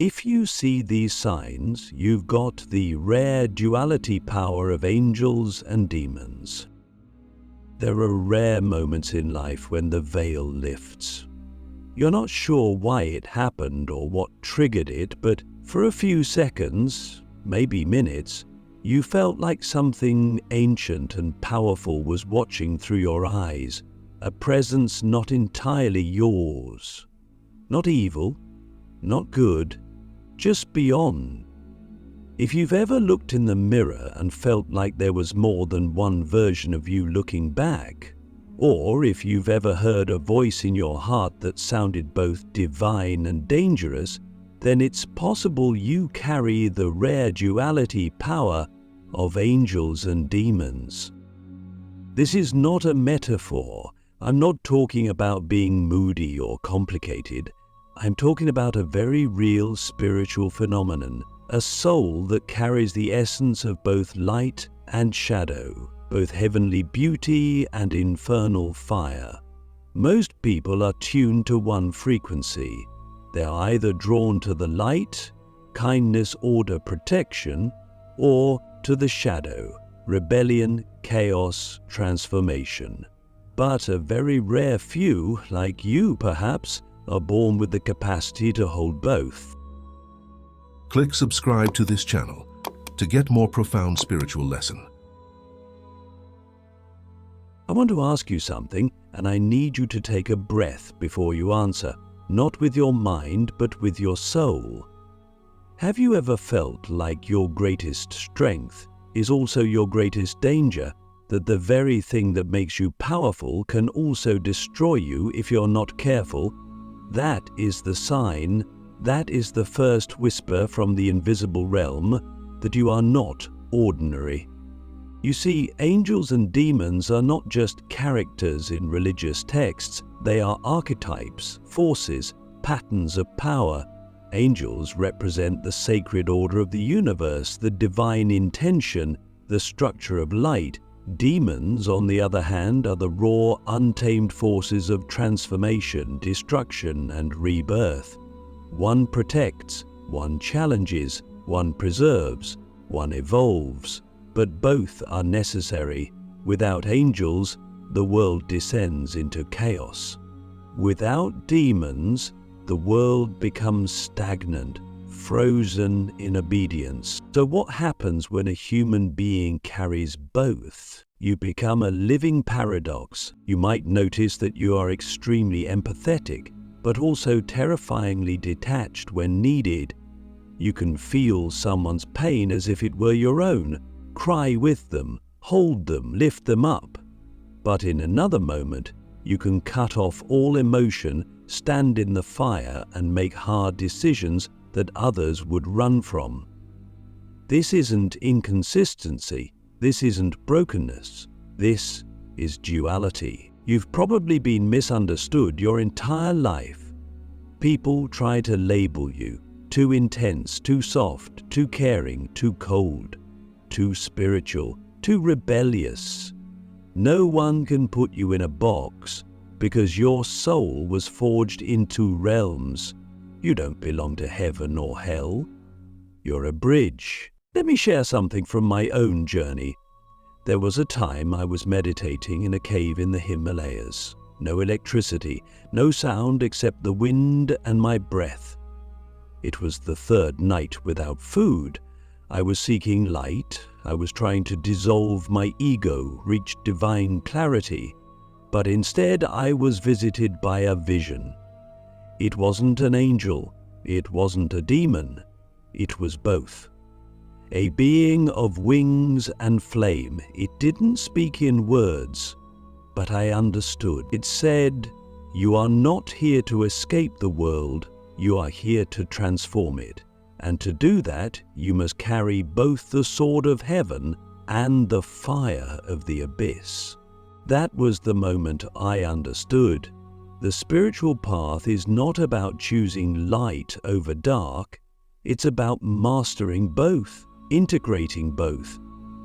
If you see these signs, you've got the rare duality power of angels and demons. There are rare moments in life when the veil lifts. You're not sure why it happened or what triggered it, but for a few seconds, maybe minutes, you felt like something ancient and powerful was watching through your eyes, a presence not entirely yours. Not evil, not good, just beyond. If you've ever looked in the mirror and felt like there was more than one version of you looking back, or if you've ever heard a voice in your heart that sounded both divine and dangerous, then it's possible you carry the rare duality power of angels and demons. This is not a metaphor. I'm not talking about being moody or complicated. I'm talking about a very real spiritual phenomenon, a soul that carries the essence of both light and shadow, both heavenly beauty and infernal fire. Most people are tuned to one frequency. They're either drawn to the light, kindness, order, protection, or to the shadow, rebellion, chaos, transformation. But a very rare few, like you perhaps, are born with the capacity to hold both. Click subscribe to this channel to get more profound spiritual lesson. I want to ask you something, and I need you to take a breath before you answer, not with your mind, but with your soul. Have you ever felt like your greatest strength is also your greatest danger, that the very thing that makes you powerful can also destroy you if you're not careful? That is the sign, that is the first whisper from the invisible realm that you are not ordinary. You see, angels and demons are not just characters in religious texts, they are archetypes, forces, patterns of power. Angels represent the sacred order of the universe, the divine intention, the structure of light. Demons, on the other hand, are the raw, untamed forces of transformation, destruction, and rebirth. One protects, one challenges, one preserves, one evolves, but both are necessary. Without angels, the world descends into chaos. Without demons, the world becomes stagnant, frozen in obedience. So what happens when a human being carries both? You become a living paradox. You might notice that you are extremely empathetic, but also terrifyingly detached when needed. You can feel someone's pain as if it were your own, cry with them, hold them, lift them up. But in another moment, you can cut off all emotion, stand in the fire, and make hard decisions that others would run from. This isn't inconsistency. This isn't brokenness. This is duality. You've probably been misunderstood your entire life. People try to label you too intense, too soft, too caring, too cold, too spiritual, too rebellious. No one can put you in a box because your soul was forged in two realms. You don't belong to heaven or hell. You're a bridge. Let me share something from my own journey. There was a time I was meditating in a cave in the Himalayas. No electricity, no sound except the wind and my breath. It was the third night without food. I was seeking light. I was trying to dissolve my ego, reach divine clarity. But instead I was visited by a vision. It wasn't an angel. It wasn't a demon. It was both. A being of wings and flame. It didn't speak in words, but I understood. It said, "You are not here to escape the world. You are here to transform it. And to do that, you must carry both the sword of heaven and the fire of the abyss." That was the moment I understood. The spiritual path is not about choosing light over dark. It's about mastering both, integrating both.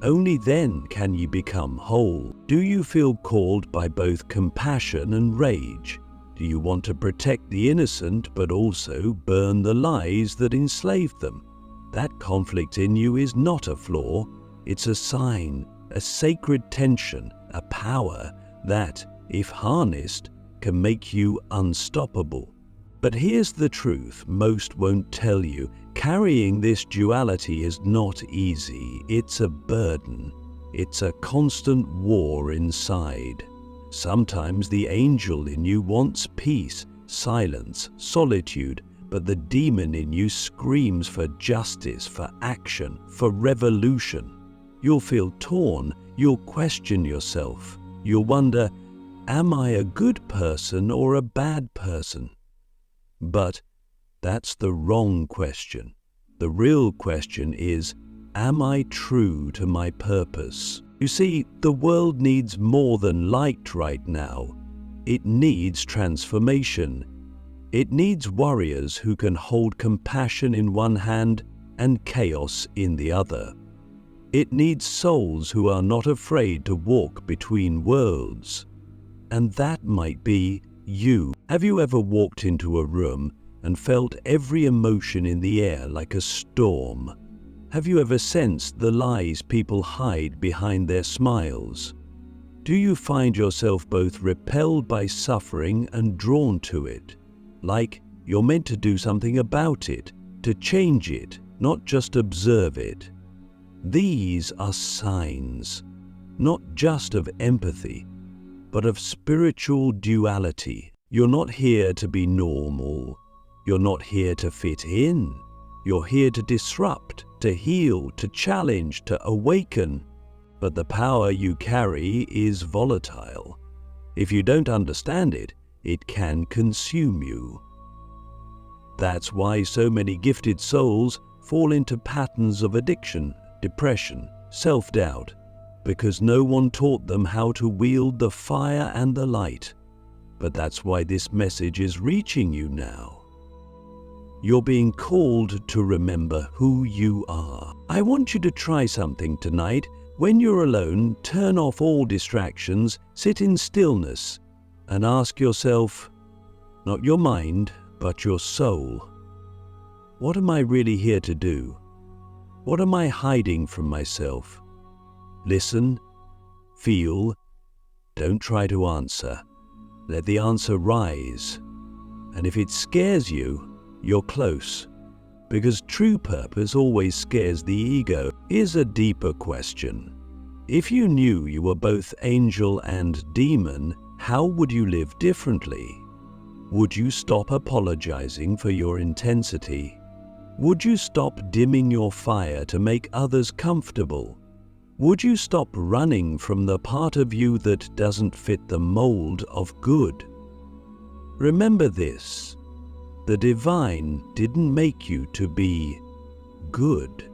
Only then can you become whole. Do you feel called by both compassion and rage? Do you want to protect the innocent but also burn the lies that enslaved them? That conflict in you is not a flaw. It's a sign, a sacred tension, a power that, if harnessed, can make you unstoppable. But here's the truth most won't tell you. Carrying this duality is not easy. It's a burden. It's a constant war inside. Sometimes the angel in you wants peace, silence, solitude, but the demon in you screams for justice, for action, for revolution. You'll feel torn. You'll question yourself. You'll wonder, am I a good person or a bad person? But that's the wrong question. The real question is, am I true to my purpose? You see, the world needs more than light right now. It needs transformation. It needs warriors who can hold compassion in one hand and chaos in the other. It needs souls who are not afraid to walk between worlds. And that might be you. Have you ever walked into a room and felt every emotion in the air like a storm? Have you ever sensed the lies people hide behind their smiles? Do you find yourself both repelled by suffering and drawn to it? Like you're meant to do something about it, to change it, not just observe it. These are signs, not just of empathy, but of spiritual duality. You're not here to be normal. You're not here to fit in. You're here to disrupt, to heal, to challenge, to awaken. But the power you carry is volatile. If you don't understand it, it can consume you. That's why so many gifted souls fall into patterns of addiction, depression, self-doubt, because no one taught them how to wield the fire and the light. But that's why this message is reaching you now. You're being called to remember who you are. I want you to try something tonight. When you're alone, turn off all distractions, sit in stillness, and ask yourself, not your mind, but your soul, what am I really here to do? What am I hiding from myself? Listen, feel, don't try to answer. Let the answer rise. And if it scares you, you're close, because true purpose always scares the ego. Here's a deeper question. If you knew you were both angel and demon, how would you live differently? Would you stop apologizing for your intensity? Would you stop dimming your fire to make others comfortable? Would you stop running from the part of you that doesn't fit the mold of good? Remember this. The divine didn't make you to be good.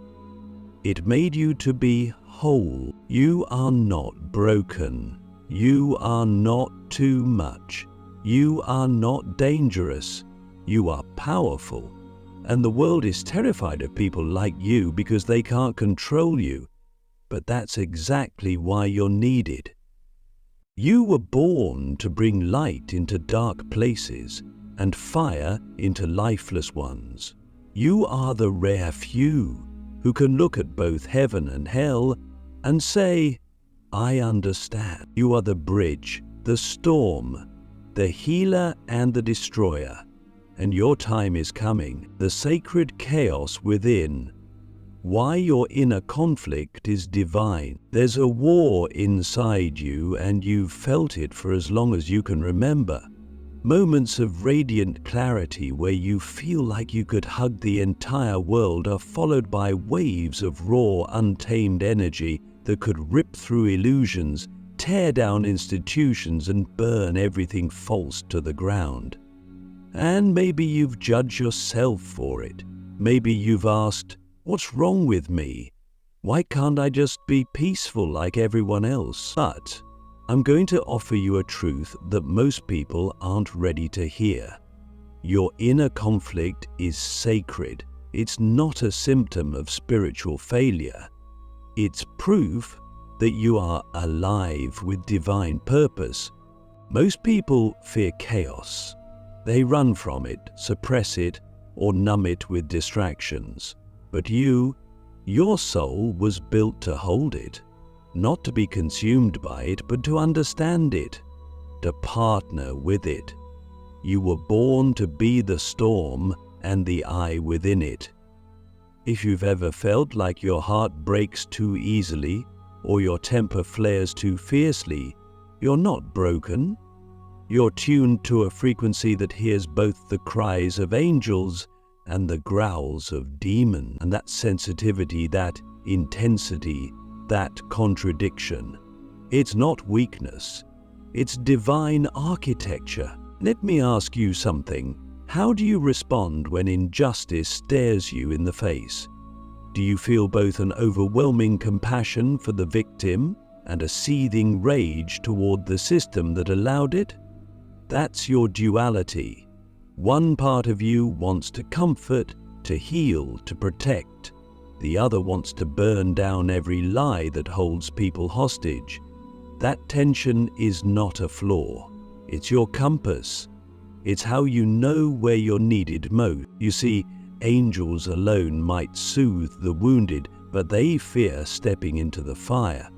It made you to be whole. You are not broken. You are not too much. You are not dangerous. You are powerful. And the world is terrified of people like you because they can't control you. But that's exactly why you're needed. You were born to bring light into dark places and fire into lifeless ones. You are the rare few who can look at both heaven and hell and say, I understand. You are the bridge, the storm, the healer and the destroyer. And your time is coming, the sacred chaos within. Why your inner conflict is divine. There's a war inside you, and you've felt it for as long as you can remember. Moments of radiant clarity where you feel like you could hug the entire world are followed by waves of raw, untamed energy that could rip through illusions, tear down institutions, and burn everything false to the ground. And maybe you've judged yourself for it. Maybe you've asked, what's wrong with me? Why can't I just be peaceful like everyone else? But I'm going to offer you a truth that most people aren't ready to hear. Your inner conflict is sacred. It's not a symptom of spiritual failure. It's proof that you are alive with divine purpose. Most people fear chaos. They run from it, suppress it, or numb it with distractions. But your soul was built to hold it, not to be consumed by it, but to understand it, to partner with it. You were born to be the storm and the eye within it. If you've ever felt like your heart breaks too easily or your temper flares too fiercely, you're not broken. You're tuned to a frequency that hears both the cries of angels and the growls of demons. And that sensitivity, that intensity, that contradiction, it's not weakness, it's divine architecture. Let me ask you something. How do you respond when injustice stares you in the face? Do you feel both an overwhelming compassion for the victim and a seething rage toward the system that allowed it? That's your duality. One part of you wants to comfort, to heal, to protect. The other wants to burn down every lie that holds people hostage. That tension is not a flaw. It's your compass. It's how you know where you're needed most. You see, angels alone might soothe the wounded, but they fear stepping into the fire.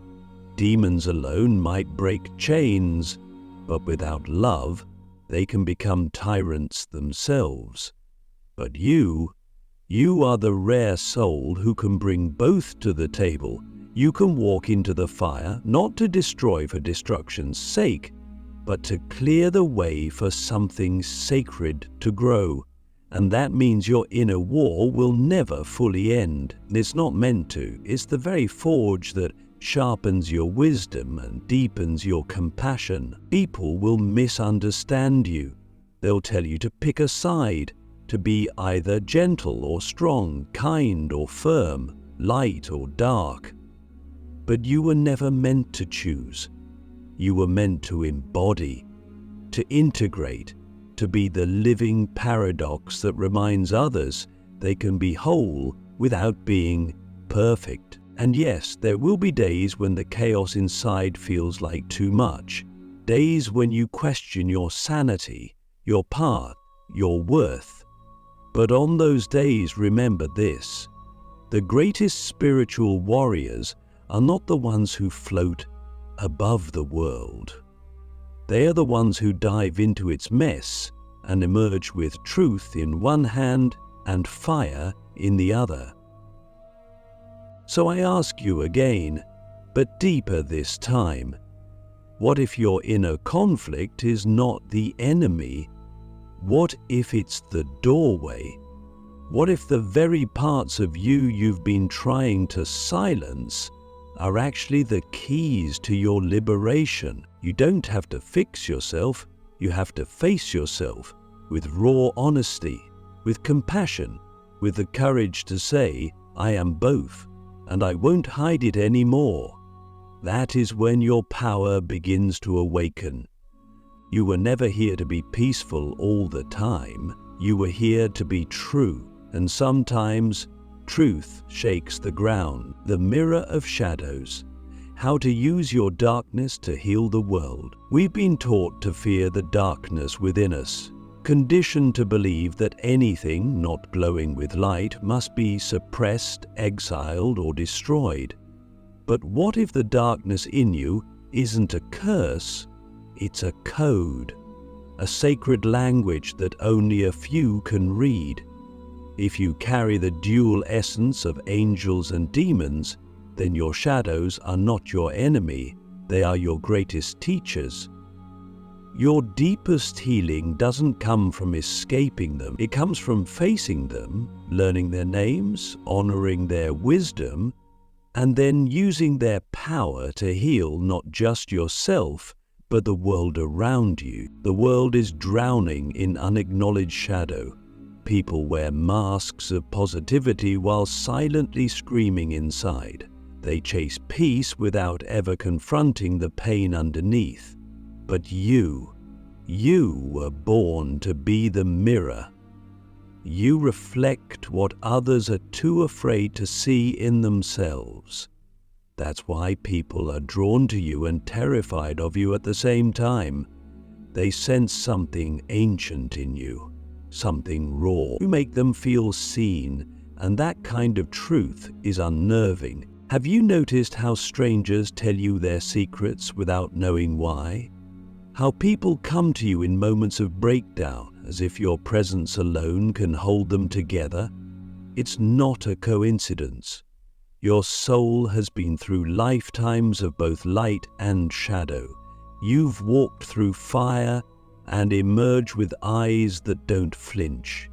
Demons alone might break chains, but without love, they can become tyrants themselves. But you are the rare soul who can bring both to the table. You can walk into the fire, not to destroy for destruction's sake, but to clear the way for something sacred to grow. And that means your inner war will never fully end. It's not meant to. It's the very forge that sharpens your wisdom and deepens your compassion. People will misunderstand you. They'll tell you to pick a side, to be either gentle or strong, kind or firm, light or dark. But you were never meant to choose. You were meant to embody, to integrate, to be the living paradox that reminds others they can be whole without being perfect. And yes, there will be days when the chaos inside feels like too much. Days when you question your sanity, your path, your worth. But on those days, remember this: the greatest spiritual warriors are not the ones who float above the world. They are the ones who dive into its mess and emerge with truth in one hand and fire in the other. So I ask you again, but deeper this time, what if your inner conflict is not the enemy? What if it's the doorway? What if the very parts of you you've been trying to silence are actually the keys to your liberation? You don't have to fix yourself, you have to face yourself with raw honesty, with compassion, with the courage to say, I am both, and I won't hide it anymore. That is when your power begins to awaken. You were never here to be peaceful all the time. You were here to be true, and sometimes truth shakes the ground. The mirror of shadows. How to use your darkness to heal the world. We've been taught to fear the darkness within us, conditioned to believe that anything not glowing with light must be suppressed, exiled, or destroyed. But what if the darkness in you isn't a curse? It's a code, a sacred language that only a few can read. If you carry the dual essence of angels and demons, then your shadows are not your enemy, they are your greatest teachers. Your deepest healing doesn't come from escaping them, it comes from facing them, learning their names, honoring their wisdom, and then using their power to heal not just yourself, but the world around you. The world is drowning in unacknowledged shadow. People wear masks of positivity while silently screaming inside. They chase peace without ever confronting the pain underneath. But you were born to be the mirror. You reflect what others are too afraid to see in themselves. That's why people are drawn to you and terrified of you at the same time. They sense something ancient in you, something raw. You make them feel seen, and that kind of truth is unnerving. Have you noticed how strangers tell you their secrets without knowing why? How people come to you in moments of breakdown, as if your presence alone can hold them together? It's not a coincidence. Your soul has been through lifetimes of both light and shadow. You've walked through fire and emerged with eyes that don't flinch.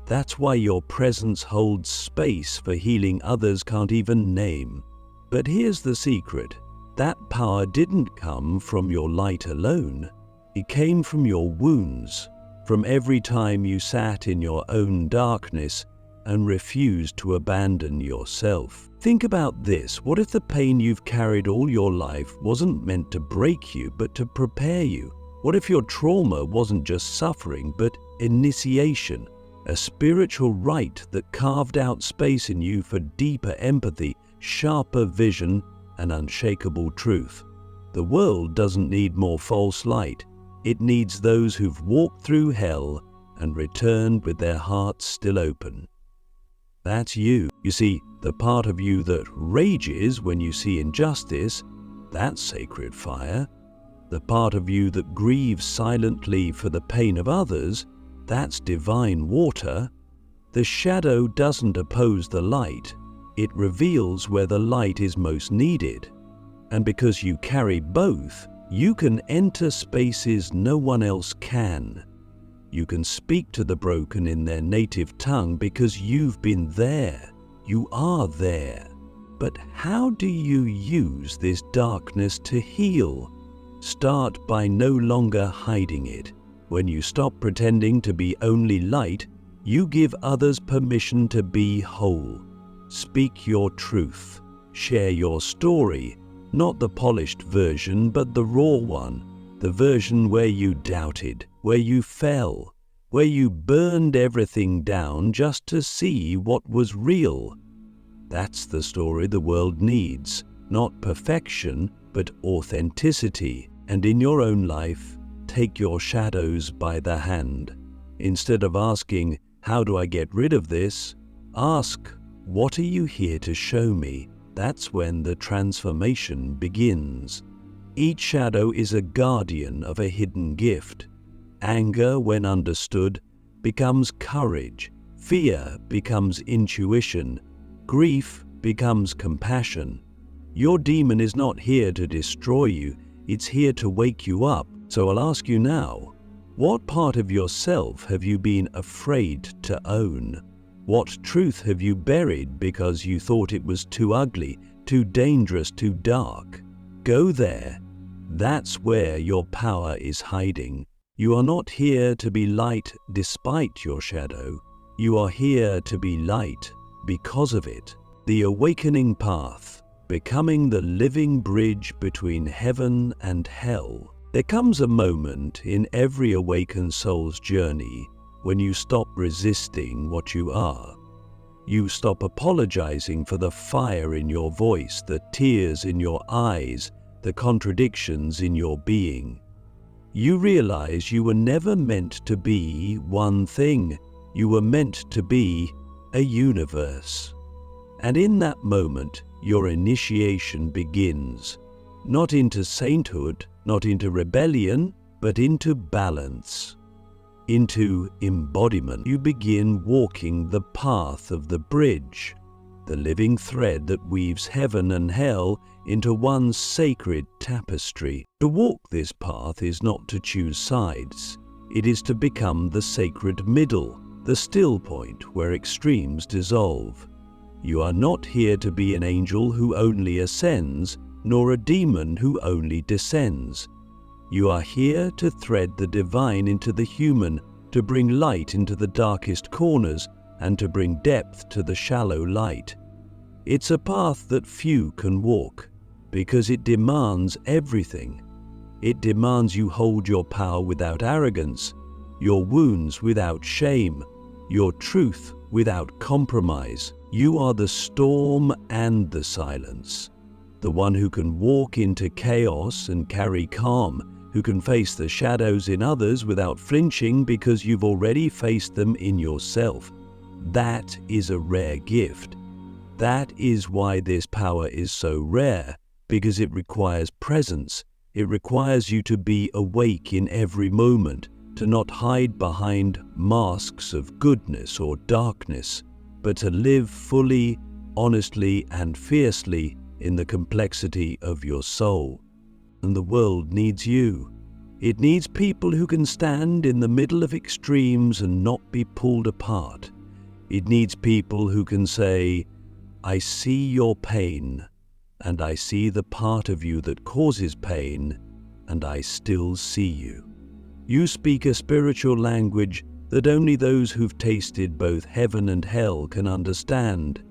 That's why your presence holds space for healing others can't even name. But here's the secret. That power didn't come from your light alone. It came from your wounds, from every time you sat in your own darkness and refused to abandon yourself. Think about this. What if the pain you've carried all your life wasn't meant to break you, but to prepare you? What if your trauma wasn't just suffering, but initiation, a spiritual rite that carved out space in you for deeper empathy, sharper vision, and unshakable truth? The world doesn't need more false light. It needs those who've walked through hell and returned with their hearts still open. That's you. You see, the part of you that rages when you see injustice, that's sacred fire. The part of you that grieves silently for the pain of others, that's divine water. The shadow doesn't oppose the light. It reveals where the light is most needed. And because you carry both, you can enter spaces no one else can. You can speak to the broken in their native tongue because you've been there. You are there. But how do you use this darkness to heal? Start by no longer hiding it. When you stop pretending to be only light, you give others permission to be whole. Speak your truth. Share your story, not the polished version, but the raw one. The version where you doubted, where you fell, where you burned everything down just to see what was real. That's the story the world needs, not perfection, but authenticity. And in your own life, take your shadows by the hand. Instead of asking, how do I get rid of this? Ask, what are you here to show me? That's when the transformation begins. Each shadow is a guardian of a hidden gift. Anger, when understood, becomes courage. Fear becomes intuition. Grief becomes compassion. Your demon is not here to destroy you, it's here to wake you up. So I'll ask you now, what part of yourself have you been afraid to own? What truth have you buried because you thought it was too ugly, too dangerous, too dark? Go there. That's where your power is hiding. You are not here to be light despite your shadow. You are here to be light because of it. The awakening path, becoming the living bridge between heaven and hell. There comes a moment in every awakened soul's journey when you stop resisting what you are. You stop apologizing for the fire in your voice, the tears in your eyes, the contradictions in your being. You realize you were never meant to be one thing. You were meant to be a universe. And in that moment, your initiation begins. Not into sainthood, not into rebellion, but into balance. Into embodiment. You begin walking the path of the bridge, the living thread that weaves heaven and hell into one sacred tapestry. To walk this path is not to choose sides. It is to become the sacred middle, the still point where extremes dissolve. You are not here to be an angel who only ascends, nor a demon who only descends. You are here to thread the divine into the human, to bring light into the darkest corners, and to bring depth to the shallow light. It's a path that few can walk, because it demands everything. It demands you hold your power without arrogance, your wounds without shame, your truth without compromise. You are the storm and the silence, the one who can walk into chaos and carry calm, who can face the shadows in others without flinching because you've already faced them in yourself. That is a rare gift. That is why this power is so rare, because it requires presence. It requires you to be awake in every moment, to not hide behind masks of goodness or darkness, but to live fully, honestly, and fiercely in the complexity of your soul. And the world needs you. It needs people who can stand in the middle of extremes and not be pulled apart. It needs people who can say, I see your pain, and I see the part of you that causes pain, and I still see you. You speak a spiritual language that only those who've tasted both heaven and hell can understand.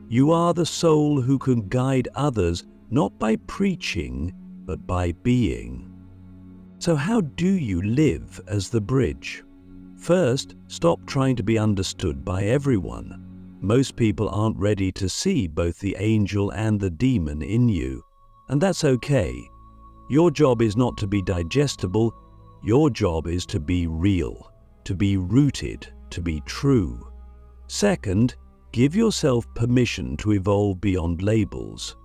You are the soul who can guide others not by preaching, but by being. So how do you live as the bridge? First, stop trying to be understood by everyone. Most people aren't ready to see both the angel and the demon in you, and that's okay. Your job is not to be digestible. Your job is to be real, to be rooted, to be true. Second, give yourself permission to evolve beyond labels.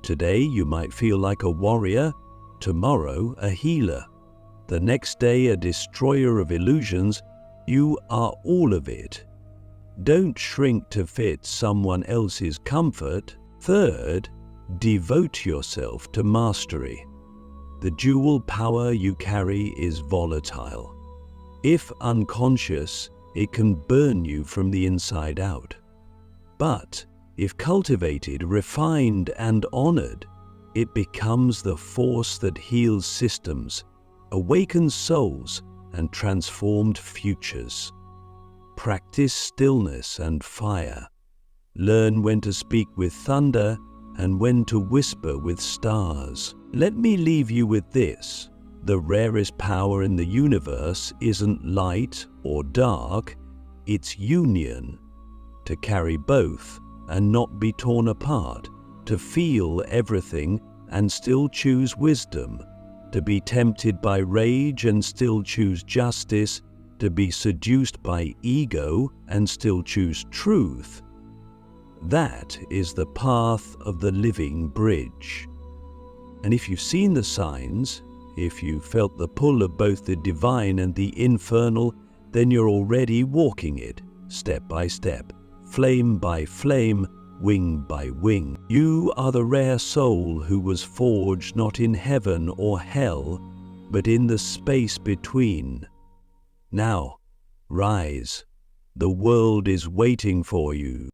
Today you might feel like a warrior, tomorrow a healer, the next day a destroyer of illusions. You are all of it. Don't shrink to fit someone else's comfort. Third, devote yourself to mastery. The dual power you carry is volatile. If unconscious, it can burn you from the inside out. But if cultivated, refined, and honored, it becomes the force that heals systems, awakens souls, and transformed futures. Practice stillness and fire. Learn when to speak with thunder and when to whisper with stars. Let me leave you with this. The rarest power in the universe isn't light or dark, it's union. To carry both and not be torn apart, to feel everything and still choose wisdom, to be tempted by rage and still choose justice, to be seduced by ego and still choose truth. That is the path of the living bridge. And if you've seen the signs, if you felt the pull of both the divine and the infernal, then you're already walking it, step by step, flame by flame, wing by wing. You are the rare soul who was forged not in heaven or hell, but in the space between. Now, rise. The world is waiting for you.